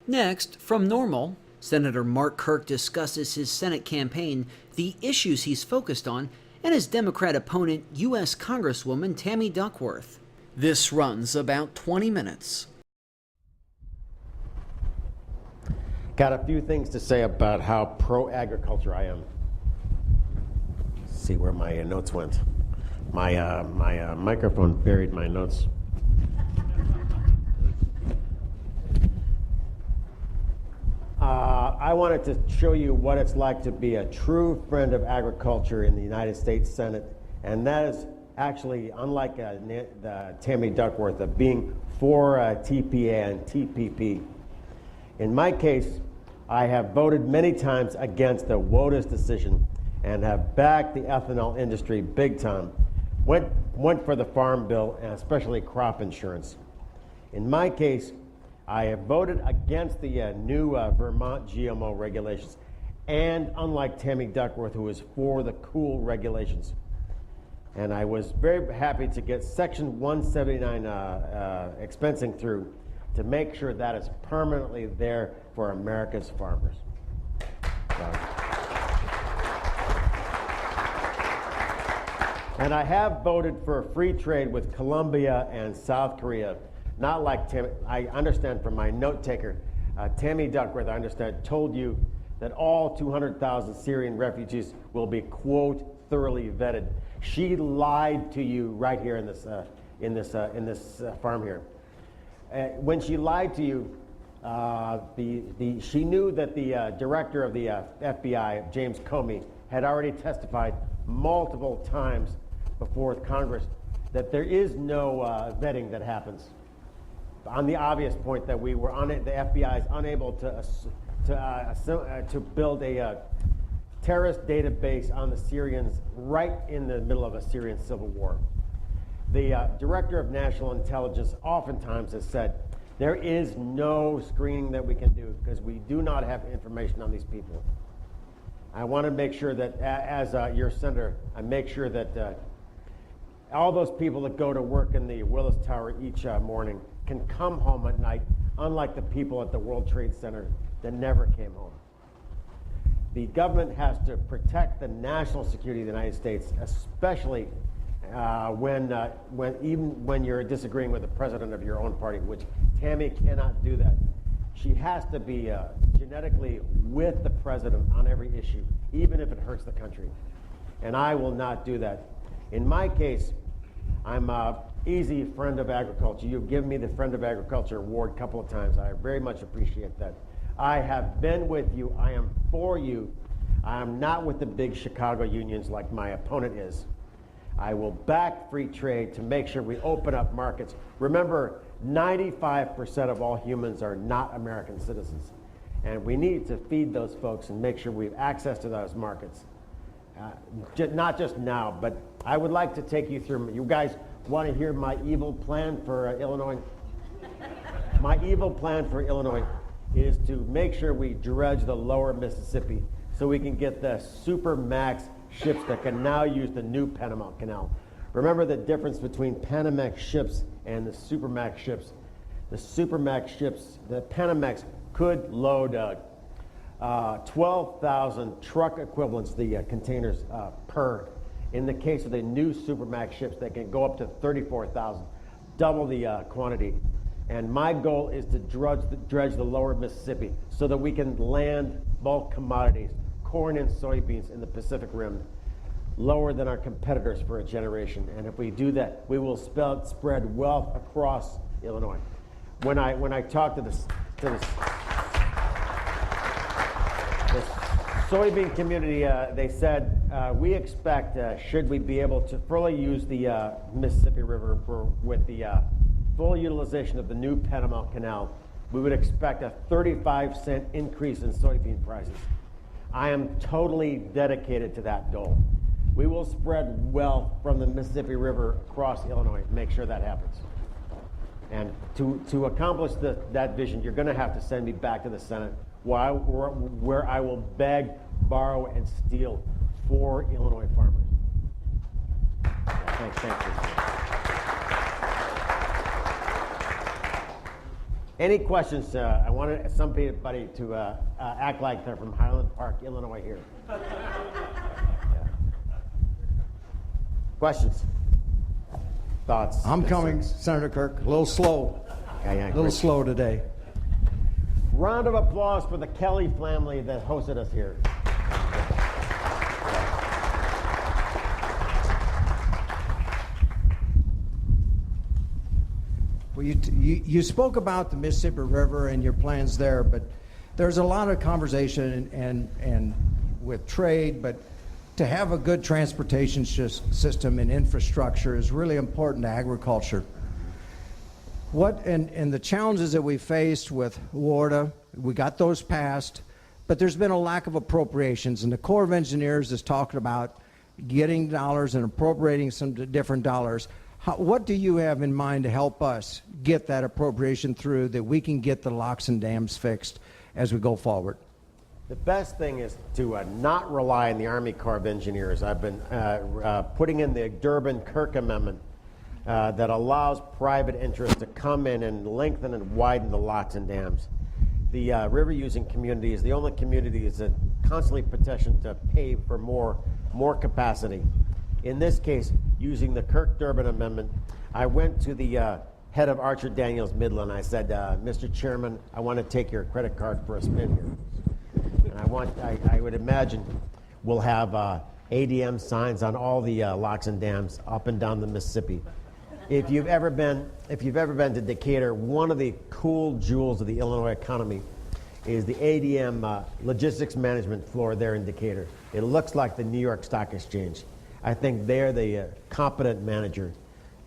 Next, from Normal, Senator Mark Kirk discusses his Senate campaign, the issues he's focused on, and his Democrat opponent, U.S. Congresswoman Tammy Duckworth. This runs about 20 minutes. Got a few things to say about how pro-agriculture I am. Let's see where my notes went. My microphone buried my notes. I wanted to show you what it's like to be a true friend of agriculture in the United States Senate, and that is actually, unlike Tammy Duckworth, of being for TPA and TPP. In my case, I have voted many times against the WOTUS decision and have backed the ethanol industry big time. Went for the Farm Bill and especially crop insurance. In my case, I have voted against the new Vermont GMO regulations, and unlike Tammy Duckworth, who is for the cool regulations. And I was very happy to get Section 179 expensing through to make sure that is permanently there for America's farmers. And I have voted for free trade with Colombia and South Korea. Not like Tammy, I understand from my note taker, Tammy Duckworth, I understand, told you that all 200,000 Syrian refugees will be, quote, thoroughly vetted. She lied to you right here in this farm here. When she lied to you, she knew that the director of the FBI, James Comey, had already testified multiple times before Congress that there is no vetting that happens. On the obvious point that the FBI is unable to build a terrorist database on the Syrians right in the middle of a Syrian civil war. The Director of National Intelligence oftentimes has said there is no screening that we can do because we do not have information on these people. I want to make sure that as your senator, I make sure that all those people that go to work in the Willis Tower each morning can come home at night, unlike the people at the World Trade Center that never came home. The government has to protect the national security of the United States, especially when you're disagreeing with the president of your own party, which Tammy cannot do that. She has to be genetically with the president on every issue, even if it hurts the country. And I will not do that. In my case, I'm an easy friend of agriculture. You've given me the Friend of Agriculture award a couple of times. I very much appreciate that. I have been with you. I am for you. I am not with the big Chicago unions like my opponent is. I will back free trade to make sure we open up markets. Remember, 95% of all humans are not American citizens. And we need to feed those folks and make sure we have access to those markets. Not just now, but I would like to take you through. You guys want to hear my evil plan for Illinois? My evil plan for Illinois is to make sure we dredge the lower Mississippi so we can get the super max ships that can now use the new Panama Canal. Remember the difference between Panamax ships and the Supermax ships. The Supermax ships, the Panamax could load 12,000 truck equivalents, the containers per. In the case of the new Supermax ships, they can go up to 34,000, double the quantity. And my goal is to dredge the lower Mississippi so that we can land bulk commodities, corn and soybeans in the Pacific Rim, lower than our competitors for a generation. And if we do that, we will spread wealth across Illinois. When I talked to the soybean community, they said, we expect, should we be able to fully use the Mississippi River with the full utilization of the new Panama Canal, we would expect a 35-cent increase in soybean prices. I am totally dedicated to that goal. We will spread wealth from the Mississippi River across Illinois to make sure that happens. And to accomplish that vision, you're going to have to send me back to the Senate where I will beg, borrow, and steal for Illinois farmers. Thank you. Any questions? I wanted somebody to act like they're from Highland Park, Illinois here. Yeah. Questions? Thoughts? I'm coming, Senator Kirk. A little slow. Yeah, A little slow today. Round of applause for the Kelly family that hosted us here. Well, you spoke about the Mississippi River and your plans there, but there's a lot of conversation and with trade, but to have a good transportation system and infrastructure is really important to agriculture. What and the challenges that we faced with WARDA, we got those passed, but there's been a lack of appropriations, and the Corps of Engineers is talking about getting dollars and appropriating some different dollars. What do you have in mind to help us get that appropriation through, that we can get the locks and dams fixed as we go forward? The best thing is to not rely on the Army Corps of Engineers. I've been putting in the Durbin-Kirk Amendment that allows private interests to come in and lengthen and widen the locks and dams. The river-using community is the only community that's constantly petitioned to pay for more capacity. In this case, using the Kirk-Durbin Amendment, I went to the head of Archer Daniels Midland. I said, Mr. Chairman, I want to take your credit card for a spin here. And I would imagine we'll have ADM signs on all the locks and dams up and down the Mississippi. If you've ever been to Decatur, one of the cool jewels of the Illinois economy is the ADM logistics management floor there in Decatur. It looks like the New York Stock Exchange. I think they're the competent manager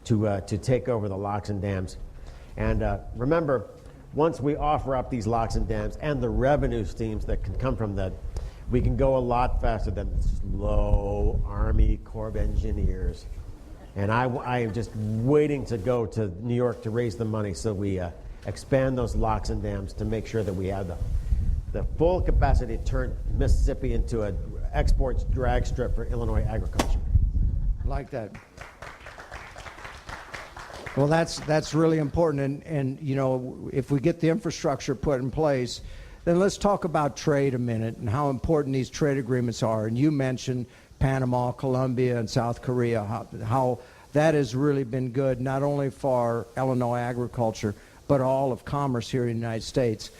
to take over the locks and dams. And remember, once we offer up these locks and dams and the revenue streams that can come from that, we can go a lot faster than slow Army Corps of Engineers. And I am just waiting to go to New York to raise the money so we expand those locks and dams to make sure that we have the full capacity to turn Mississippi into an exports drag strip for Illinois agriculture. Like that. Well, that's really important, and you know, if we get the infrastructure put in place, then let's talk about trade a minute and how important these trade agreements are. And you mentioned Panama, Colombia, and South Korea, how that has really been good, not only for Illinois agriculture, but all of commerce here in the United States.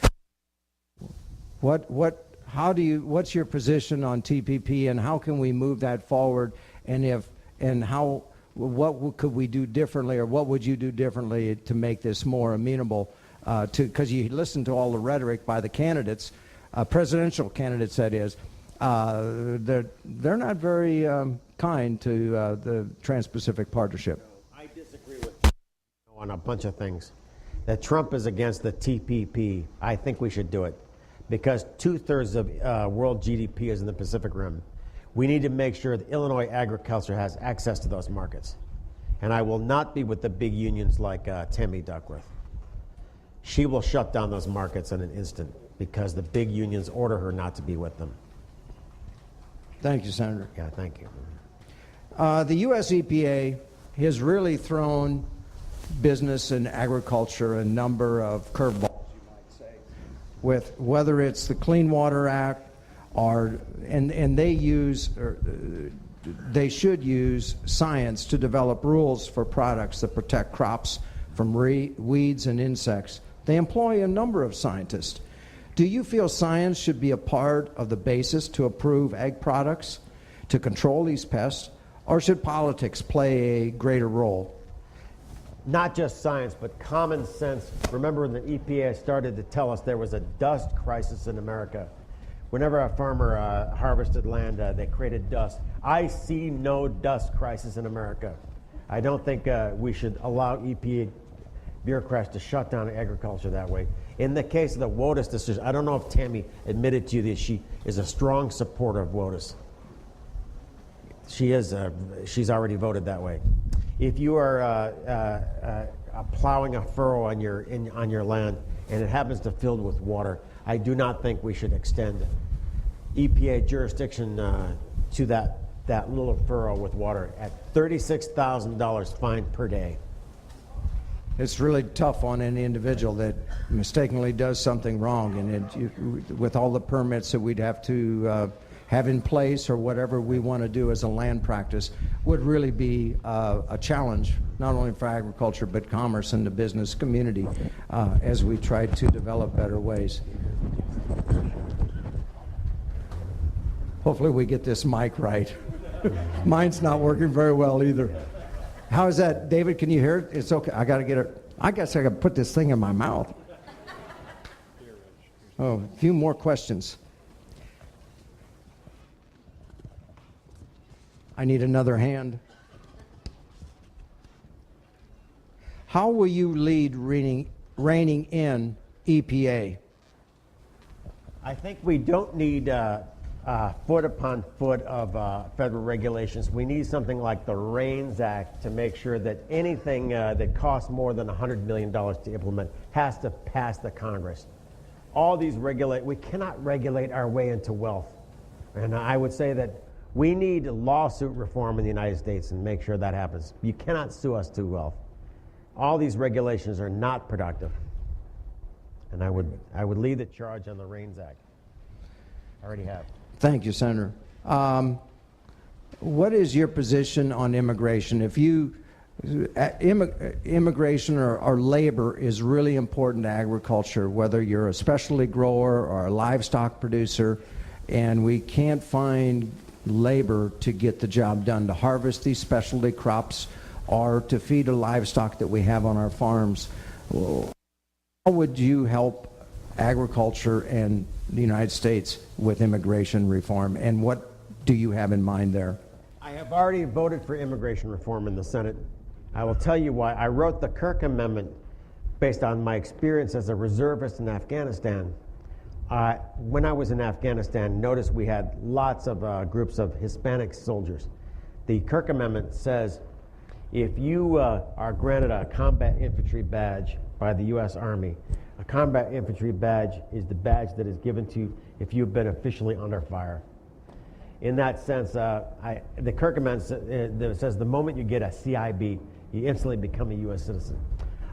What's your position on TPP, and how can we move that forward? What could we do differently, or what would you do differently to make this more amenable because you listen to all the rhetoric by the candidates, presidential candidates that is, they're not very kind to the Trans-Pacific Partnership. I disagree with you on a bunch of things. That Trump is against the TPP. I think we should do it because 2/3 of world GDP is in the Pacific Rim. We need to make sure that Illinois agriculture has access to those markets. And I will not be with the big unions like Tammy Duckworth. She will shut down those markets in an instant because the big unions order her not to be with them. Thank you, Senator. Yeah, thank you. The U.S. EPA has really thrown business and agriculture a number of curveballs, you might say, with whether it's the Clean Water Act, and they should use science to develop rules for products that protect crops from weeds and insects. They employ a number of scientists. Do you feel science should be a part of the basis to approve egg products, to control these pests, or should politics play a greater role? Not just science, but common sense. Remember when the EPA started to tell us there was a dust crisis in America. Whenever a farmer harvested land, they created dust. I see no dust crisis in America. I don't think we should allow EPA bureaucrats to shut down agriculture that way. In the case of the WOTUS decision, I don't know if Tammy admitted to you that she is a strong supporter of WOTUS. She is. She's already voted that way. If you are plowing a furrow on your land and it happens to fill with water, I do not think we should extend EPA jurisdiction to that little furrow with water at $36,000 fine per day. it's really tough on any individual that mistakenly does something wrong, and with all the permits that we'd have to have in place or whatever we want to do as a land practice would really be a challenge, not only for agriculture but commerce and the business community as we try to develop better ways. Hopefully we get this mic right. Mine's not working very well either. How is that, David? Can you hear it? It's okay. I got to get it. I guess I got to put this thing in my mouth. Oh, a few more questions. I need another hand. How will you lead reining in EPA? I think we don't need foot upon foot of federal regulations. We need something like the REINS Act to make sure that anything that costs more than $100 million to implement has to pass the Congress. All these we cannot regulate our way into wealth. And I would say that we need lawsuit reform in the United States and make sure that happens. You cannot sue us to wealth. All these regulations are not productive. And I would lead the charge on the REINS Act. I already have. Thank you, Senator. What is your position on immigration? If you immigration or labor is really important to agriculture, whether you're a specialty grower or a livestock producer, and we can't find labor to get the job done, to harvest these specialty crops or to feed the livestock that we have on our farms. How would you help agriculture and the United States with immigration reform, and what do you have in mind there? I have already voted for immigration reform in the Senate. I will tell you why. I wrote the Kirk Amendment based on my experience as a reservist in Afghanistan. When I was in Afghanistan, notice we had lots of groups of Hispanic soldiers. The Kirk Amendment says if you are granted a combat infantry badge by the U.S. Army, a combat infantry badge is the badge that is given to you if you've been officially under fire. In that sense, the Kirk Amendment says the moment you get a CIB, you instantly become a U.S. citizen.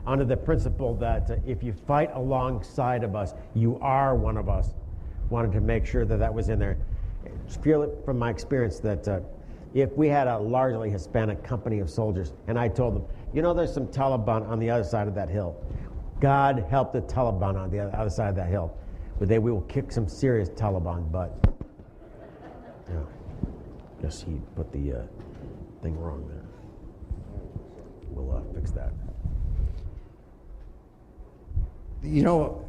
Under the principle that if you fight alongside of us, you are one of us. Wanted to make sure that that was in there. Feel it from my experience that if we had a largely Hispanic company of soldiers, and I told them, you know, there's some Taliban on the other side of that hill. God help the Taliban on the other side of that hill. But we will kick some serious Taliban butt. Yeah. Guess he put the thing wrong there. We'll fix that. You know,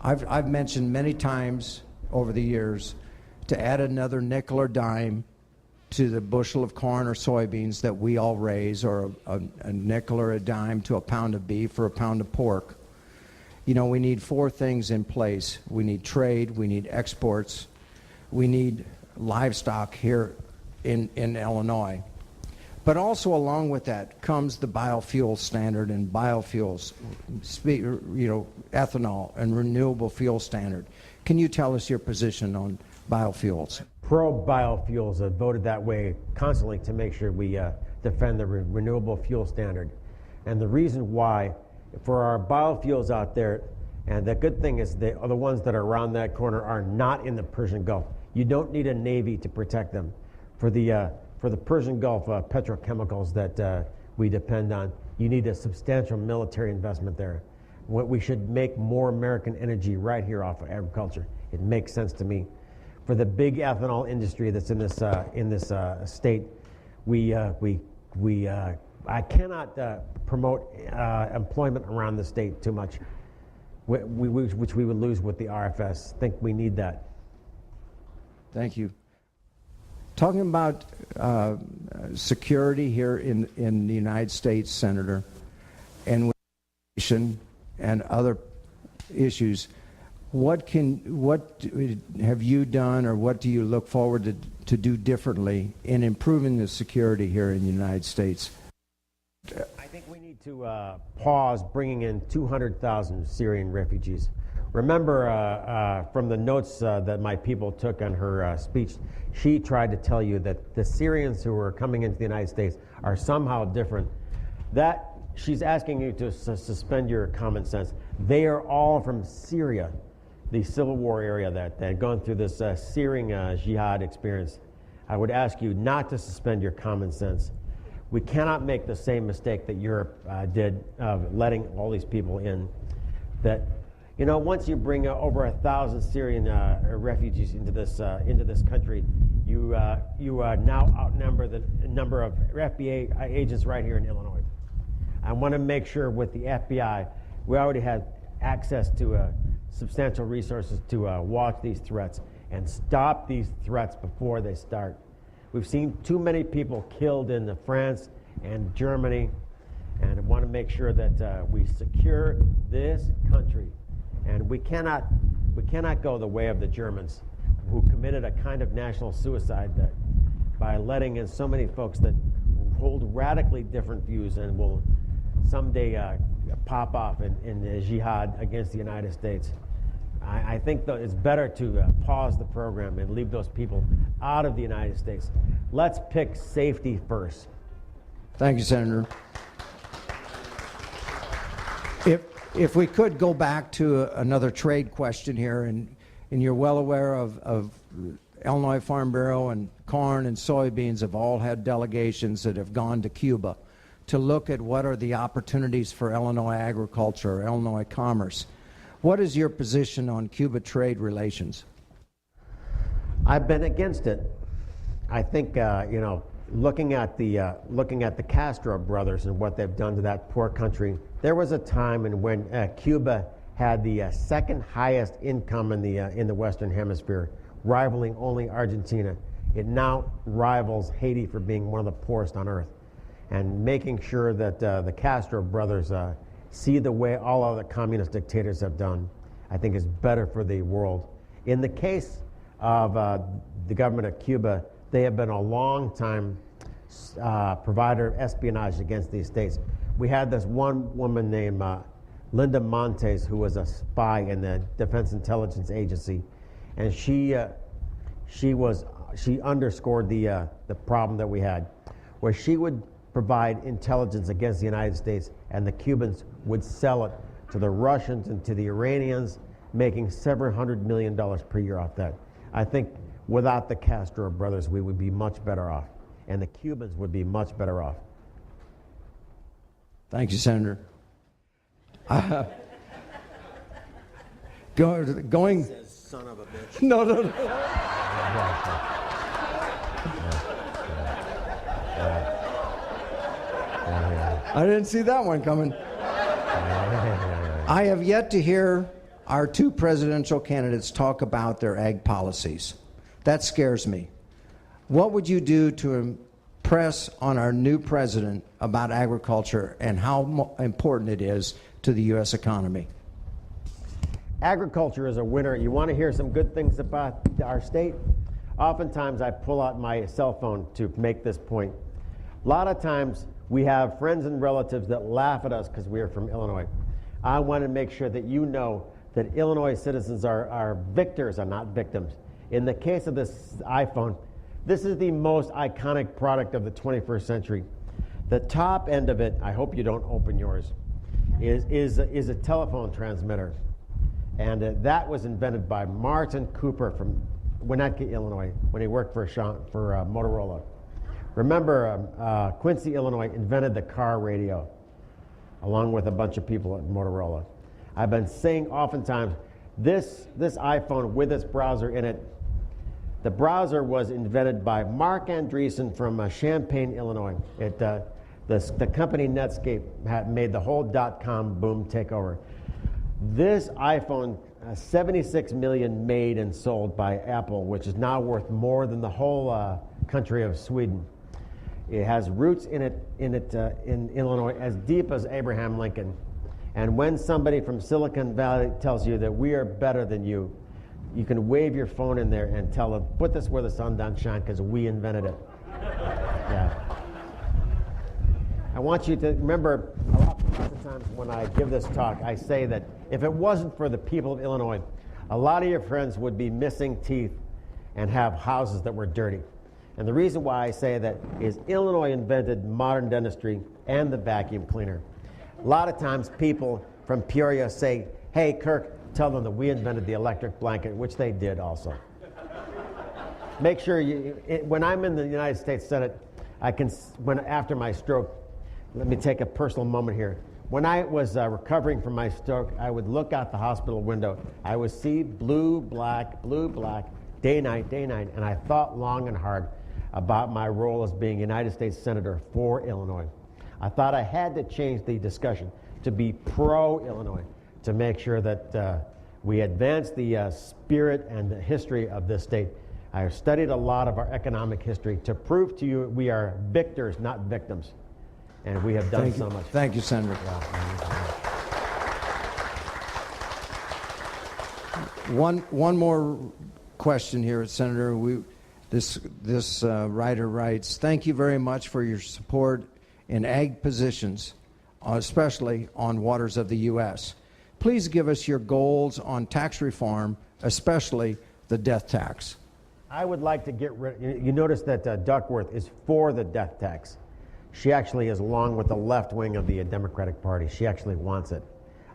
I've mentioned many times over the years to add another nickel or dime to the bushel of corn or soybeans that we all raise, or a nickel or a dime to a pound of beef or a pound of pork. You know, we need four things in place. We need trade, we need exports, we need livestock here in Illinois. But also along with that comes the biofuel standard and biofuels, you know, ethanol and renewable fuel standard. Can you tell us your position on biofuels? Pro-biofuels have voted that way constantly to make sure we defend the renewable fuel standard. And the reason why, for our biofuels out there, and the good thing is the ones that are around that corner are not in the Persian Gulf. You don't need a Navy to protect them. For the Persian Gulf petrochemicals that we depend on, you need a substantial military investment there. We should make more American energy right here off of agriculture. It makes sense to me. For the big ethanol industry that's in this state, I cannot promote employment around the state too much, which we would lose with the RFS. I think we need that. Thank you. Talking about security here in the United States, Senator, and and other issues, what have you done, or what do you look forward to do differently in improving the security here in the United States? I think we need to pause bringing in 200,000 Syrian refugees. Remember from the notes that my people took on her speech, she tried to tell you that the Syrians who are coming into the United States are somehow different. That she's asking you to suspend your common sense. They are all from Syria, the civil war area that had gone through this Syrian jihad experience. I would ask you not to suspend your common sense. We cannot make the same mistake that Europe did of letting all these people in. That, you know, once you bring over 1,000 Syrian refugees into this country, you now outnumber the number of FBI agents right here in Illinois. I want to make sure with the FBI, we already have access to substantial resources to watch these threats and stop these threats before they start. We've seen too many people killed in France and Germany, and I want to make sure that we secure this country. And we cannot go the way of the Germans, who committed a kind of national suicide that by letting in so many folks that hold radically different views and will someday pop off in the jihad against the United States. I think that it's better to pause the program and leave those people out of the United States. Let's pick safety first. Thank you, Senator. If we could go back to another trade question here, and you're well aware of Illinois Farm Bureau and corn and soybeans have all had delegations that have gone to Cuba to look at what are the opportunities for Illinois agriculture, Illinois commerce. What is your position on Cuba trade relations? I've been against it. I think looking at the Castro brothers and what they've done to that poor country. There was a time when Cuba had the second highest income in the Western Hemisphere, rivaling only Argentina. It now rivals Haiti for being one of the poorest on earth. And making sure that the Castro brothers see the way all other communist dictators have done, I think is better for the world. In the case of the government of Cuba, they have been a long time provider of espionage against these states. We had this one woman named Linda Montes, who was a spy in the Defense Intelligence Agency, and she underscored the problem that we had, where she would provide intelligence against the United States, and the Cubans would sell it to the Russians and to the Iranians, making several $100 million per year off that. I think without the Castro brothers, we would be much better off, and the Cubans would be much better off. Thank you, Senator. Going. Son of a bitch. No. I didn't see that one coming. I have yet to hear our two presidential candidates talk about their ag policies. That scares me. What would you do to impress on our new president about agriculture and how important it is to the U.S. economy? Agriculture is a winner. You want to hear some good things about our state? Oftentimes I pull out my cell phone to make this point. A lot of times we have friends and relatives that laugh at us because we are from Illinois. I want to make sure that you know that Illinois citizens are victors and not victims. In the case of this iPhone, this is the most iconic product of the 21st century. The top end of it, I hope you don't open yours, is a telephone transmitter. And that was invented by Martin Cooper from Winnetka, Illinois, when he worked for Motorola. Remember, Quincy, Illinois invented the car radio, along with a bunch of people at Motorola. I've been saying oftentimes, this iPhone with its browser in it, the browser was invented by Mark Andreessen from Champaign, Illinois. The company Netscape had made the whole .com boom takeover. This iPhone, 76 million made and sold by Apple, which is now worth more than the whole country of Sweden. It has roots in Illinois as deep as Abraham Lincoln. And when somebody from Silicon Valley tells you that we are better than you, you can wave your phone in there and tell them, put this where the sun don't shine because we invented it. Yeah. I want you to remember, lots of times when I give this talk, I say that if it wasn't for the people of Illinois, a lot of your friends would be missing teeth and have houses that were dirty. And the reason why I say that is Illinois invented modern dentistry and the vacuum cleaner. A lot of times people from Peoria say, hey, Kirk, tell them that we invented the electric blanket, which they did also. Make sure when I'm in the United States Senate, after my stroke, let me take a personal moment here. When I was recovering from my stroke, I would look out the hospital window. I would see blue, black, day, night, and I thought long and hard about my role as being United States Senator for Illinois. I thought I had to change the discussion to be pro-Illinois, to make sure that we advance the spirit and the history of this state. I have studied a lot of our economic history to prove to you we are victors, not victims. And we have done so much. Thank you, Senator. One more question here, Senator. This writer writes, thank you very much for your support in ag positions, especially on waters of the U.S. Please give us your goals on tax reform, especially the death tax. I would like to get rid. You notice that Duckworth is for the death tax. She actually is along with the left wing of the Democratic Party. She actually wants it.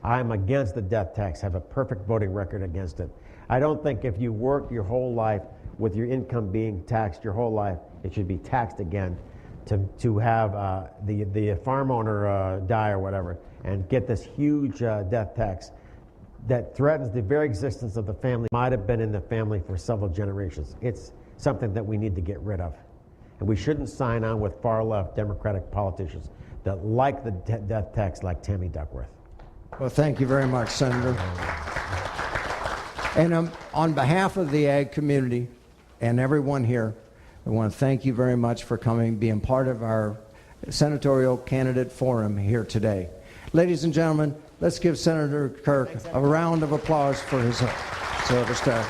I'm against the death tax, have a perfect voting record against it. I don't think if you work your whole life with your income being taxed your whole life, it should be taxed again to have the farm owner die or whatever and get this huge death tax that threatens the very existence of the family. Might have been in the family for several generations. It's something that we need to get rid of. And we shouldn't sign on with far-left Democratic politicians that like the death tax like Tammy Duckworth. Well, thank you very much, Senator. And on behalf of the ag community and everyone here, I want to thank you very much for coming, being part of our senatorial candidate forum here today. Ladies and gentlemen, let's give Senator Kirk a round of applause for his service to